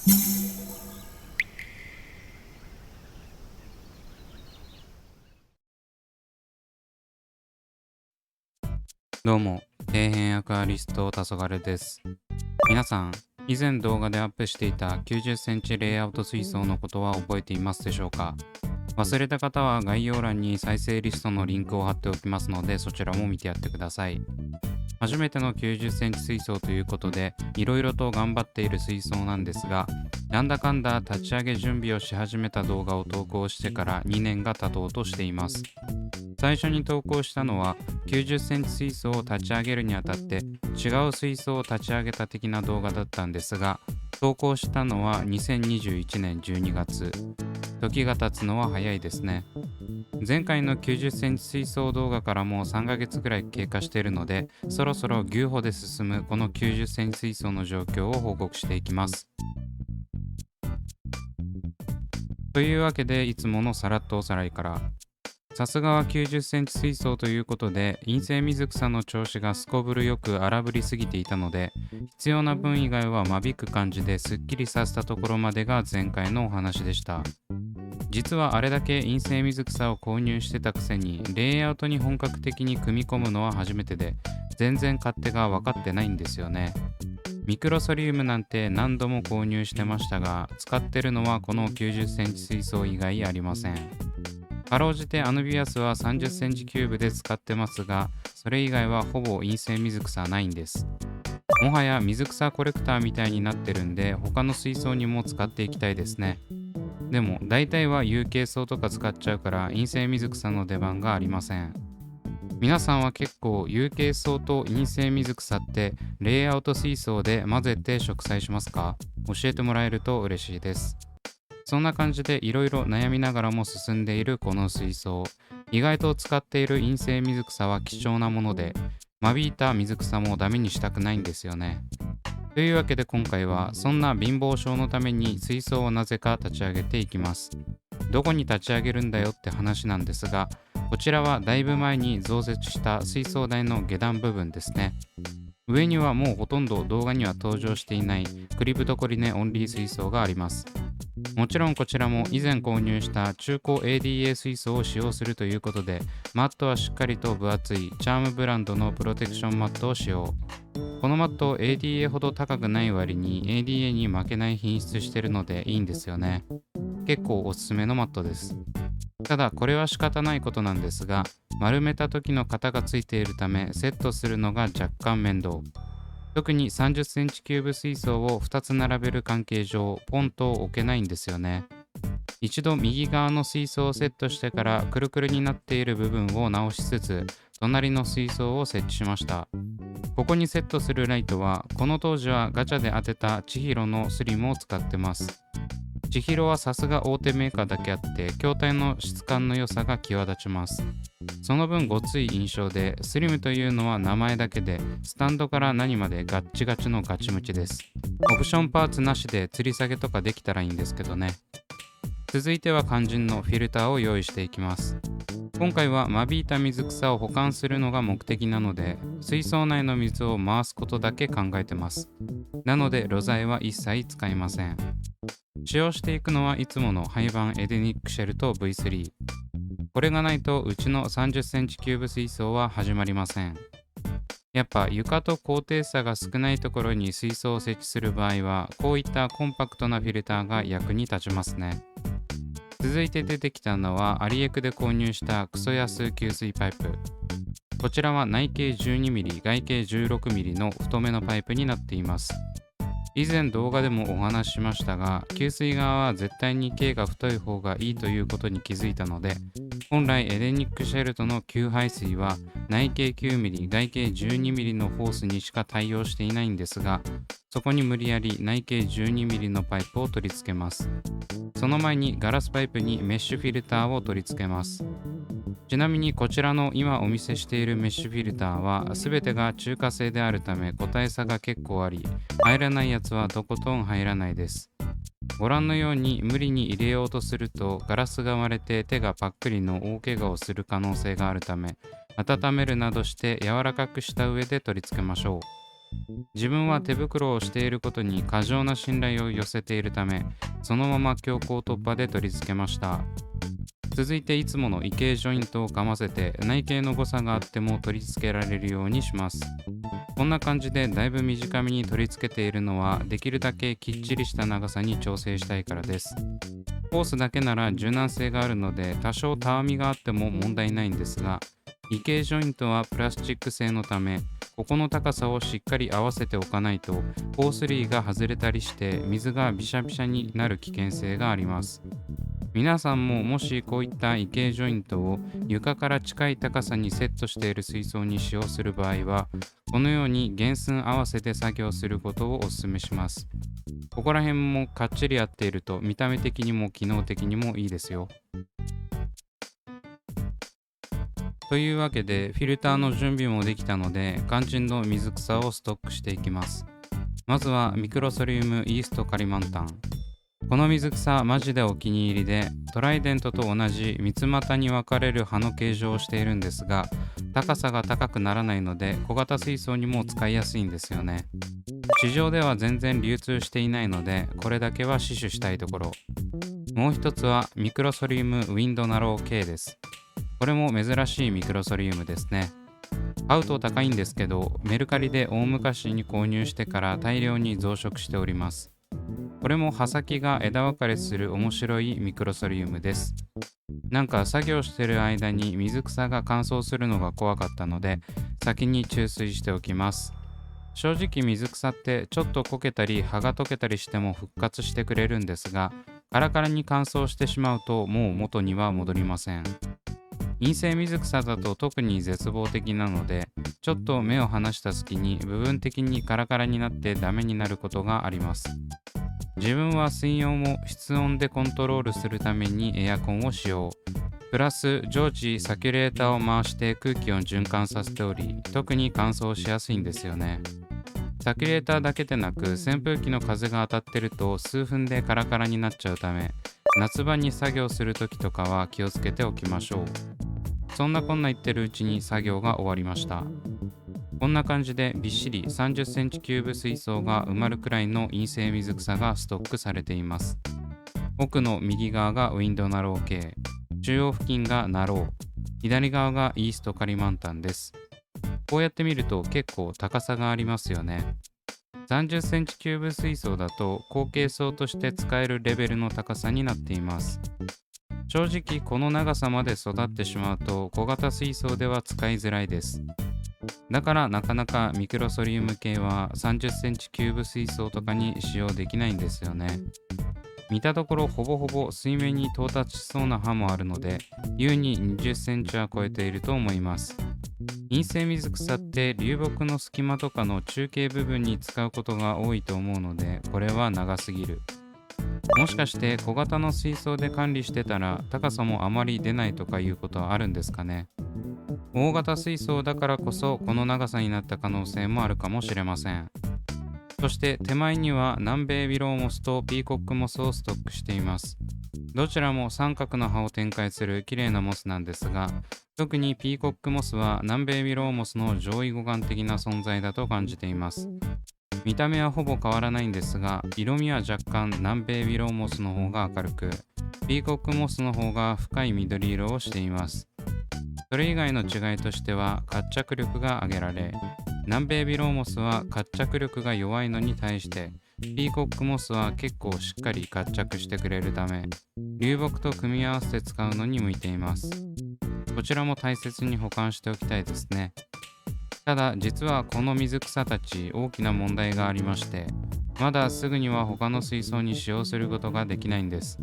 どうも、底辺アクアリスト黄昏です。皆さん、以前動画でアップしていた90センチレイアウト水槽のことは覚えていますでしょうか？忘れた方は概要欄に再生リストのリンクを貼っておきますので、そちらも見てやってください。初めての90センチ水槽ということで、いろいろと頑張っている水槽なんですが、なんだかんだ立ち上げ準備をし始めた動画を投稿してから2年が経とうとしています。最初に投稿したのは90センチ水槽を立ち上げるにあたって違う水槽を立ち上げた的な動画だったんですが、投稿したのは2021年12月。時が経つのは早いですね。前回の90センチ水槽動画からも3ヶ月くらい経過しているので、そろそろ牛歩で進むこの90センチ水槽の状況を報告していきます。というわけで、いつものさらっとおさらいから。さすがは90センチ水槽ということで、陰性水草の調子がすこぶるよく荒ぶりすぎていたので、必要な分以外は間引く感じですっきりさせたところまでが前回のお話でした。実はあれだけ陰性水草を購入してたくせに、レイアウトに本格的に組み込むのは初めてで、全然勝手が分かってないんですよね。ミクロソリウムなんて何度も購入してましたが、使ってるのはこの90センチ水槽以外ありません。かろうじてアヌビアスは30センチキューブで使ってますが、それ以外はほぼ陰性水草ないんです。もはや水草コレクターみたいになってるんで、他の水槽にも使っていきたいですね。でも大体は有形層とか使っちゃうから陰性水草の出番がありません。皆さんは結構有形層と陰性水草ってレイアウト水槽で混ぜて植栽しますか？教えてもらえると嬉しいです。そんな感じでいろいろ悩みながらも進んでいるこの水槽。意外と使っている陰性水草は貴重なもので、間引いた水草もダメにしたくないんですよね。というわけで今回はそんな貧乏症のために水槽をなぜか立ち上げていきます。どこに立ち上げるんだよって話なんですが、こちらはだいぶ前に増設した水槽台の下段部分ですね。上にはもうほとんど動画には登場していないクリプトコリネオンリー水槽があります。もちろんこちらも以前購入した中古 ADA 水槽を使用するということで、マットはしっかりと分厚いチャームブランドのプロテクションマットを使用。このマット ADA ほど高くない割に ADA に負けない品質してるのでいいんですよね。結構おすすめのマットです。ただこれは仕方ないことなんですが、丸めた時の型がついているためセットするのが若干面倒。特に30センチキューブ水槽を2つ並べる関係上、ポンと置けないんですよね。一度右側の水槽をセットしてからくるくるになっている部分を直しつつ、隣の水槽を設置しました。ここにセットするライトは、この当時はガチャで当てた千尋のスリムを使ってます。千尋はさすが大手メーカーだけあって、筐体の質感の良さが際立ちます。その分ごつい印象で、スリムというのは名前だけで、スタンドから何までガッチガチのガチムチです。オプションパーツなしで吊り下げとかできたらいいんですけどね。続いては肝心のフィルターを用意していきます。今回は間引いた水草を保管するのが目的なので、水槽内の水を回すことだけ考えてます。なので露材は一切使いません。使用していくのはいつもの廃盤エデニックシェルと V3。これがないとうちの30センチキューブ水槽は始まりません。やっぱ床と高低差が少ないところに水槽を設置する場合は、こういったコンパクトなフィルターが役に立ちますね。続いて出てきたのはアリエクで購入したクソ安給水パイプ。こちらは内径 12mm 外径 16mm の太めのパイプになっています。以前動画でもお話ししましたが、給水側は絶対に径が太い方がいいということに気づいたので、本来エデニックシェルトの給排水は内径 9mm 外径 12mm のホースにしか対応していないんですが、そこに無理やり内径 12mm のパイプを取り付けます。その前にガラスパイプにメッシュフィルターを取り付けます。ちなみにこちらの今お見せしているメッシュフィルターは全てが中華製であるため個体差が結構あり、入らないやつはとことん入らないです。ご覧のように無理に入れようとするとガラスが割れて手がパックリの大怪我をする可能性があるため、温めるなどして柔らかくした上で取り付けましょう。自分は手袋をしていることに過剰な信頼を寄せているため、そのまま強行突破で取り付けました。続いていつもの異形ジョイントをかませて、内径の誤差があっても取り付けられるようにします。こんな感じでだいぶ短めに取り付けているのは、できるだけきっちりした長さに調整したいからです。コースだけなら柔軟性があるので多少たわみがあっても問題ないんですが、異形ジョイントはプラスチック製のため、ここの高さをしっかり合わせておかないとホースリーが外れたりして水がビシャビシャになる危険性があります。皆さんももしこういった異形ジョイントを床から近い高さにセットしている水槽に使用する場合は、このように原寸合わせて作業することをお勧めします。ここら辺もかっちり合っていると見た目的にも機能的にもいいですよ。というわけでフィルターの準備もできたので、肝心の水草をストックしていきます。まずはミクロソリウムイーストカリマンタン。この水草マジでお気に入りで、トライデントと同じ三つ股に分かれる葉の形状をしているんですが、高さが高くならないので小型水槽にも使いやすいんですよね。市場では全然流通していないので、これだけは死守したいところ。もう一つはミクロソリウムウィンドナロー K です。これも珍しいミクロソリウムですね。買うと高いんですけど、メルカリで大昔に購入してから大量に増殖しております。これも葉先が枝分かれする面白いミクロソリウムです。なんか作業してる間に水草が乾燥するのが怖かったので、先に注水しておきます。正直水草ってちょっと焦げたり葉が溶けたりしても復活してくれるんですが、カラカラに乾燥してしまうともう元には戻りません。陰性水草だと特に絶望的なので、ちょっと目を離した隙に部分的にカラカラになってダメになることがあります。自分は水温を室温でコントロールするためにエアコンを使用。プラス常時サキュレーターを回して空気を循環させており、特に乾燥しやすいんですよね。サキュレーターだけでなく扇風機の風が当たってると数分でカラカラになっちゃうため、夏場に作業するときとかは気をつけておきましょう。そんなこんな言ってるうちに作業が終わりました。こんな感じでびっしり30センチキューブ水槽が埋まるくらいの陰性水草がストックされています。奥の右側がウィンドナロー系、中央付近がナロー、左側がイーストカリマンタンです。こうやって見ると結構高さがありますよね。30センチキューブ水槽だと後継層として使えるレベルの高さになっています。正直この長さまで育ってしまうと小型水槽では使いづらいです。だからなかなかミクロソリウム系は30センチキューブ水槽とかに使用できないんですよね。見たところほぼほぼ水面に到達しそうな葉もあるので、優に20センチは超えていると思います。陰性水草って流木の隙間とかの中継部分に使うことが多いと思うので、これは長すぎる。もしかして小型の水槽で管理してたら高さもあまり出ないとかいうことはあるんですかね。大型水槽だからこそこの長さになった可能性もあるかもしれません。そして手前には南米ビローモスとピーコックモスをストックしています。どちらも三角の葉を展開する綺麗なモスなんですが、特にピーコックモスは南米ビローモスの上位互換的な存在だと感じています。見た目はほぼ変わらないんですが、色味は若干南米ビローモスの方が明るく、ピーコックモスの方が深い緑色をしています。それ以外の違いとしては活着力が上げられ、南米ビローモスは活着力が弱いのに対してピーコックモスは結構しっかり活着してくれるため、流木と組み合わせて使うのに向いています。こちらも大切に保管しておきたいですね。ただ実はこの水草たち大きな問題がありまして、まだすぐには他の水槽に使用することができないんです。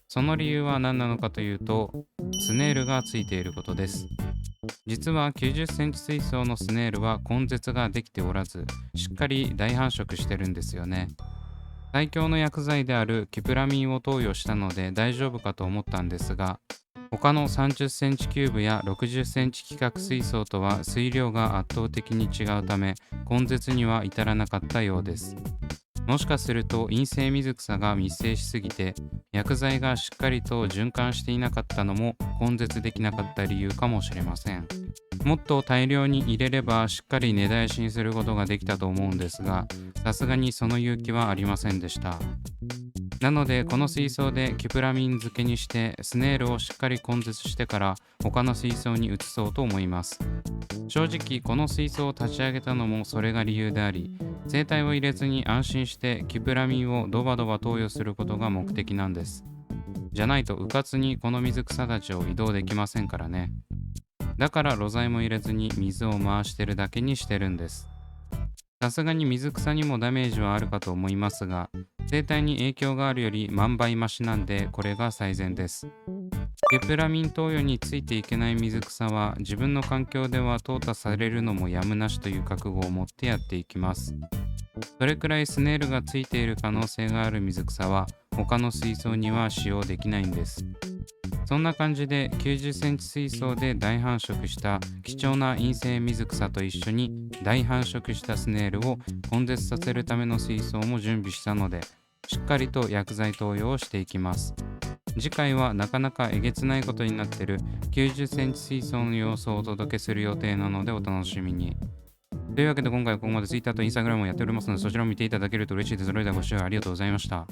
その理由は何なのかというと、スネールがついていることです。実は90センチ水槽のスネールは根絶ができておらず、しっかり大繁殖してるんですよね。最強の薬剤であるキプラミンを投与したので大丈夫かと思ったんですが、他の30センチキューブや60センチ規格水槽とは水量が圧倒的に違うため、根絶には至らなかったようです。もしかすると陰性水草が密生しすぎて薬剤がしっかりと循環していなかったのも根絶できなかった理由かもしれません。もっと大量に入れればしっかり根絶やしにすることができたと思うんですが、さすがにその勇気はありませんでした。なのでこの水槽でキュプラミン漬けにしてスネールをしっかり根絶してから他の水槽に移そうと思います。正直この水槽を立ち上げたのもそれが理由であり、生体を入れずに安心してキュプラミンをドバドバ投与することが目的なんです。じゃないとうかつにこの水草たちを移動できませんからね。だから露材も入れずに水を回してるだけにしてるんです。さすがに水草にもダメージはあるかと思いますが、生態に影響があるより万倍増しなんでこれが最善です。ケプラミン投与についていけない水草は自分の環境では淘汰されるのもやむなしという覚悟を持ってやっていきます。それくらいスネールがついている可能性がある水草は他の水槽には使用できないんです。そんな感じで90センチ水槽で大繁殖した貴重な陰性水草と一緒に大繁殖したスネールを根絶させるための水槽も準備したので、しっかりと薬剤投与をしていきます。次回はなかなかえげつないことになっている90センチ水槽の様子をお届けする予定なのでお楽しみに。というわけで今回はここまで Twitter と Instagram をやっておりますので、そちらを見ていただけると嬉しいです。それではご視聴ありがとうございました。